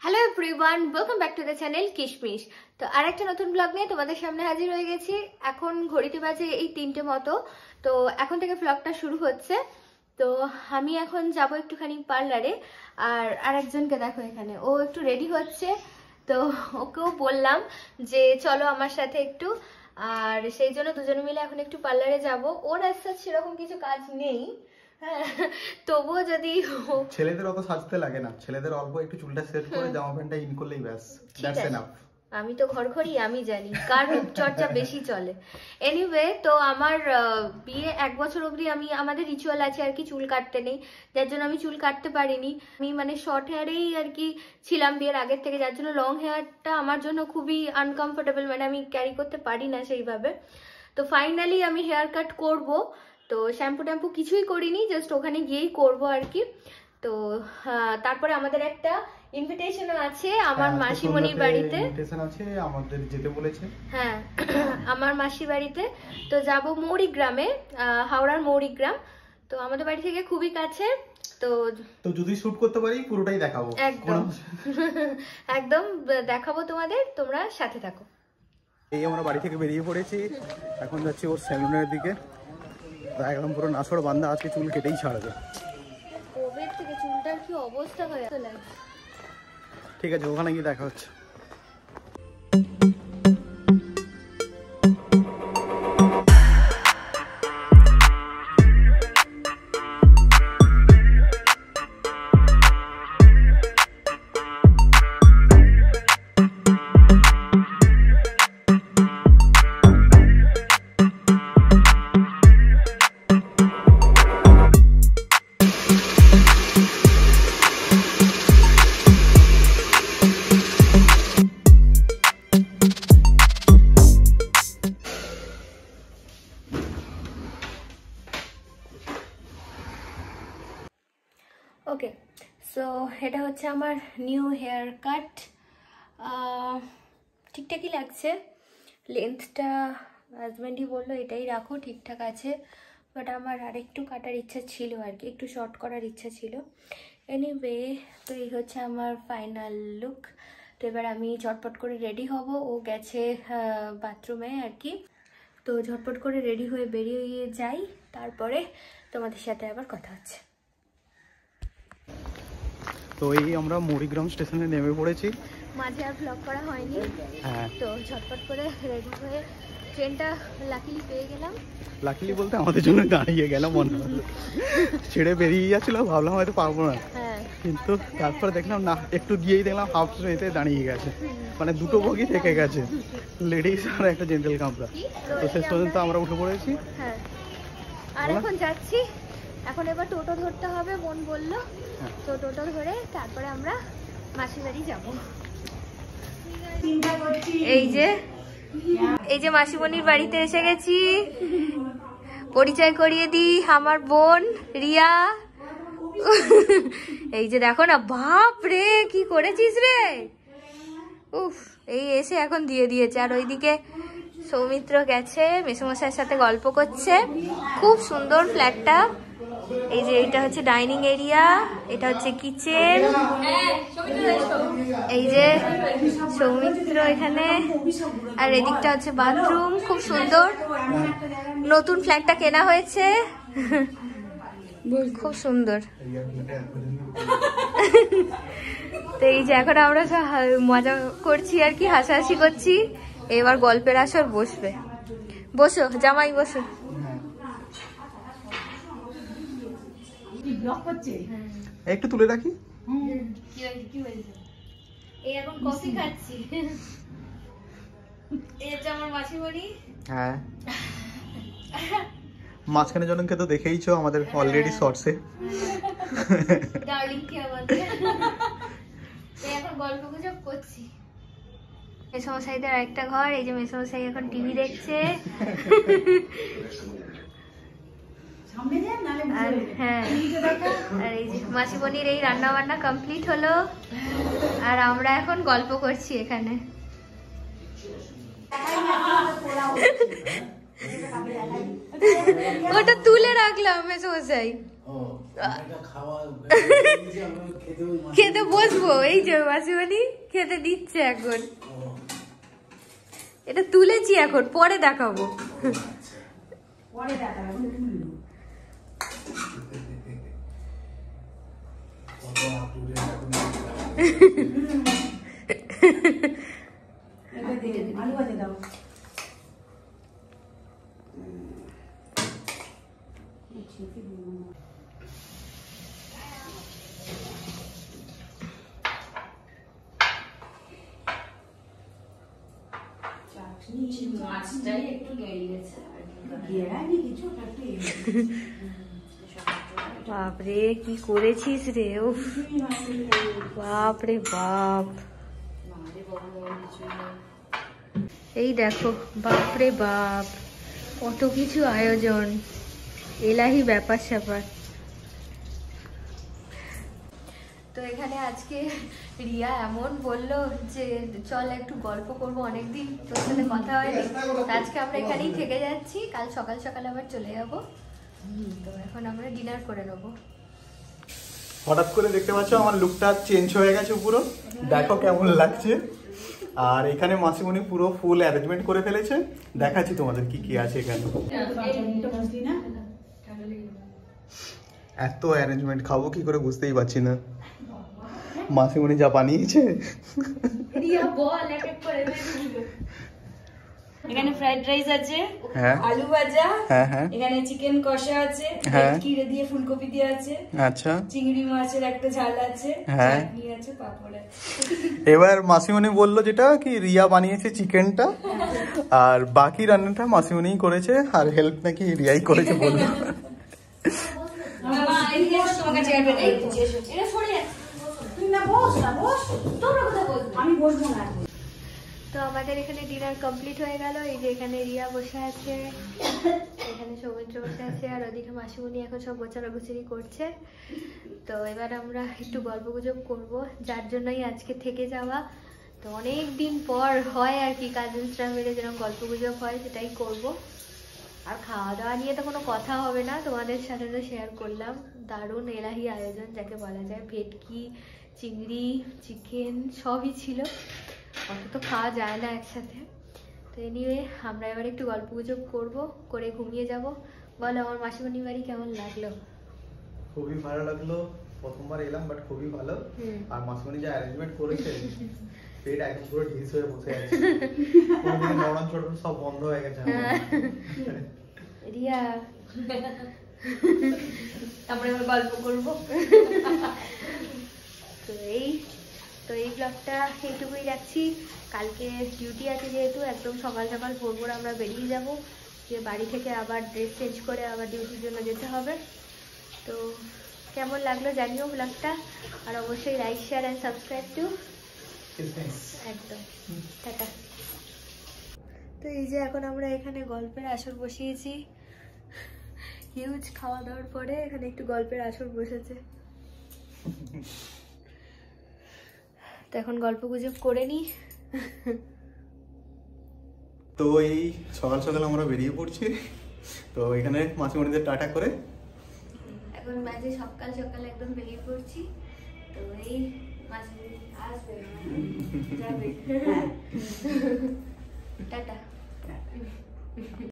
Hello everyone, welcome back to the channel কিশমিশ। তো আরেকটা নতুন ব্লগ নিয়ে তোমাদের সামনে হাজির হয়ে গেছি। এখন ঘড়িতে বাজে এই 3টে মতো। তো এখন থেকে ব্লগটা শুরু হচ্ছে। তো আমি এখন যাব একটুখানি পার্লারে। আর আরেকজনকে দেখো এখানে, ও একটু রেডি হচ্ছে। তো ওকেও বললাম যে চলো আমার সাথে একটু, আর সেই জন্য দুজনে মিলে এখন একটু পার্লারে যাব। ওর আজকে সেরকম কিছু কাজ নেই, তবুও যদি ছেলেদের অত সাজতে লাগে না, ছেলেদের অল্প একটু চুলটা সেট করে জামা প্যান্টটা ইন করলেই ব্যাস, দ্যাটস এনাফ। আমি তো ঘরঘরি, আমি জানি কার রূপচর্চা বেশি চলে। এনিওয়ে, তো আমার বিয়ে 1 বছর অবধি আমাদের রিচুয়াল আছে আর কি, চুল কাটতে নেই, যার জন্য আমি চুল কাটতে পারিনি। আমি মানে শর্ট হেয়ারেই আর কি ছিলাম বিয়ের আগের থেকে, যার জন্য লং হেয়ারটা আমার জন্য খুবই আনকমফোর্টেবল, মানে আমি ক্যারি করতে পারি না সেইভাবে। তো ফাইনালি আমি হেয়ার কাট করব। তো শ্যাম্পু ট্যাম্পু কিছুই করিনি, জাস্ট ওখানে গিয়েই করব আর কি। তো তারপরে আমাদের একটা ইনভিটেশন আছে আমার মাসিমণির বাড়িতে। ইনভিটেশন আছে, আমাদের যেতে বলেছে। হ্যাঁ, আমার মাসির বাড়িতে। তো যাব মৌরিগ্রামে, হাওড়ার মৌরিগ্রাম। তো আমাদের বাড়ি থেকে খুবই কাছে। তো যদি শুট করতে পারি পুরোটাই দেখাবো, একদম একদম দেখাবো তোমাদের, তোমরা সাথে থাকো। এই আমরা বাড়ি থেকে বেরিয়ে পড়েছি, এখন যাচ্ছি ওর সেলুনের দিকে। একদম পুরো নাছড় বান্ধা, আজকে চুল কেটেই ছাড়বে। কবে থেকে চুলটার কি অবস্থা হয়ে গেল। ঠিক আছে, ওখানে গিয়ে দেখা হচ্ছে। ওকে, সো এটা হচ্ছে আমার নিউ হেয়ার কাট। ঠিকঠাকই লাগছে, লেন্থটা হাজব্যান্ডই বললো এটাই রাখো, ঠিকঠাক আছে। বাট আমার আরেকটু কাটার ইচ্ছা ছিল আর কি, একটু শর্ট করার ইচ্ছা ছিল। এনিওয়ে, তো এই হচ্ছে আমার ফাইনাল লুক। তো এবার আমি ঝটপট করে রেডি হব, ও গেছে বাথরুমে আর কি। তো ঝটপট করে রেডি হয়ে বেরিয়ে যাই, তারপরে তোমাদের সাথে আবার কথা হচ্ছে। তো এই আমরা মৌরিগ্রাম স্টেশনে নেমে পড়েছি, মাঝে আর ব্লগ করা হয়নি। হ্যাঁ, তো ঝটপট করে রেডি হয়ে ট্রেনটা লাকিলি পেয়ে গেলাম। লাকিলি বলতে আমাদের জন্য দাঁড়িয়ে গেল, মনে হলো ছেড়ে বেরিয়ে যাচ্ছিল, ভাবলাম হয়তো পারবো না, কিন্তু তারপরে দেখলাম না, একটু গিয়েই দেখলাম হাফ ট্রেনেতে দাঁড়িয়ে গেছে, মানে দুটো বগি থেকে গেছে, লেডিস আর একটা জেন্টাল কামরা। তো শেষ পর্যন্ত আমরা উঠে পড়েছি। হ্যাঁ, আর এখন যাচ্ছি, এখন এবার টোটো ধরতে হবে, বোন বললো। তো টোটো ধরে তারপরে আমরা মাসির বাড়ি যাবো। এই যে মাসিমণির বাড়িতে এসে গেছি। পরিচয় করিয়ে দিই, আমার বোন রিয়া। এই যে দেখো না, বাপ রে কি করেছিস রে, উফ। এই এসে এখন দিয়ে দিয়েছে। আর ওইদিকে সৌমিত্র গেছে, মেসোমশাইয়ের সাথে গল্প করছে। খুব সুন্দর ফ্ল্যাটটা। এই যে এটা হচ্ছে ডাইনিং এরিয়া, এটা হচ্ছে কিচেন। এই যে সৌমিত্র এখানে, আর এদিকটা হচ্ছে বাথরুম। খুব সুন্দর, নতুন ফ্ল্যাটটা কেনা হয়েছে, খুব সুন্দর। তো এই যে এখন আমরা সব মজা করছি আর কি, হাসাহাসি করছি। এবার গল্পের আসর বসবে। বসো জামাই, বসো। একটু তুলে রাখি। এই এখন কফি খাচ্ছি। এই হচ্ছে আমার মাসিমণি। হ্যাঁ, মাঝখানে জনকে তো দেখেইছো আমাদের অলরেডি শর্টসে, ডার্লিং কে আমাদের। এখন গল্প গুজব করছি। মেসোমশাইদের একটা ঘর, এই যে মেসোমশাই এখন টিভি দেখছে। আর হ্যাঁ, আর এই যে মাসিমণির এই রান্না বান্না কমপ্লিট হলো, আর আমরা এখন গল্প করছি এখানে। ওটা তুলে রাখলাম মেসোমশাই। খেতে বসবো, এই যে মাসিমণি খেতে দিচ্ছে এখন। এটা তুলেছি এখন, পরে দেখাবো। বাপরে কি করেছিস রে, বাপরে বাপ। এই দেখো, বাপরে বাপ, কত কিছু আয়োজন, এলাহি ব্যাপার স্যাপার। তো এখানে আজকে রিয়া এমন বললো যে চল একটু গল্প করবো, অনেকদিন তোর সাথে কথা হয়নি। আজকে আমরা এখানেই থেকে যাচ্ছি, কাল সকাল সকাল আবার চলে যাবো। তো এখন আমরা ডিনার করে নেবো। হঠাৎ করে দেখতে পাচ্ছ আমার লুকটা চেঞ্জ হয়ে গেছে পুরো, দেখো কেমন লাগছে। আর এখানে মাসিমণি পুরো ফুল অ্যারেঞ্জমেন্ট করে ফেলেছে, দেখাচ্ছি তোমাদের কি কি আছে এখানে। এত অ্যারেঞ্জমেন্ট খাবো কি করে বুঝতেই পারছি না। মাসিমণি যা বানিয়েছে। এখানে ফ্রাইড রাইস আছে, হ্যাঁ, আলু ভাজা, হ্যাঁ হ্যাঁ, এখানে চিকেন কষা আছে, হ্যাঁ, কিরে দিয়ে ফুলকপি দিয়ে আছে, আচ্ছা, চিংড়ি মাছের একটা ঝাল আছে, হ্যাঁ, চাটনি আছে, পাপড় আছে। এবার মাসিমণি বললো যেটা কি রিয়া বানিয়েছে চিকেনটা, আর বাকি রান্নাটা মাসিমণিই করেছে, আর হেল্প নাকি রিয়াই করেছে বললো। তো আমাদের এখানে ডিনার কমপ্লিট হয়ে গেল। এই যে এখানে রিয়া বসে আছে, এখানে সৌমিত্র বসে আছে, আর ওদিকে মাসিমণি এখন সব গোছানোগুছানি করছে। তো এবার আমরা একটু গল্প গুজব করবো, যার জন্যই আজকে থেকে যাওয়া। তো অনেক দিন পর হয় আর কি, কাজিনসরা মিলে যেরকম গল্প গুজব হয় সেটাই করব। আর খাওয়া দাওয়া নিয়ে তো কোনো কথা হবে না, তোমাদের সাথে তো শেয়ার করলাম। দারুণ এলাহি আয়োজন যাকে বলা যায়, ভেটকি, চিংড়ি, চিকেন সবই ছিল, অত তো খাওয়া যায় না একসাথে। তো এনিওয়ে আমরা এবার একটু গল্প গুজব করবো, করে ঘুমিয়ে যাব। বলো আমার মাসিমণির বাড়ি কেমন লাগলো? খুবই ভালো লাগলো, প্রথমবার এলাম বাট খুবই ভালো। আর মাসিমণি যা অ্যারেঞ্জমেন্ট করেছে, পেট একদম পুরো ঢিস হয়ে বসে আছে, কোনদিন নড়ন চড়ন সব বন্ধ হয়ে গেছে রিয়া। আমরা এবার গল্প করবো। তো এই ব্লগটা এইটুকুই রাখছি। কালকে ডিউটি আছে যেহেতু, একদম সকাল সকাল ভোর ভোর আমরা বেরিয়ে যাব, যে বাড়ি থেকে আবার ড্রেস চেঞ্জ করে আবার ডিউটির জন্য যেতে হবে। তো কেমন লাগলো জানিও ব্লগটা, আর অবশ্যই like, share and subscribe to. একদম টাটা। তো এই যে এখন আমরা এখানে গল্পের আসর বসিয়েছি, হিউজ খাওয়া দাওয়ার পরে এখানে একটু গল্পের আসর বসেছে। তো এখন গল্প গুজব করে নি। তো এই সকাল সকাল আমরা বেরিয়ে পড়ছি। তো এখানে মাসিমণিদের টাটা করে এখন বাজে সকাল সকাল একদম বেরিয়ে পড়ছি। তো এই মাসিমণি আসবে যাবে, টাটা।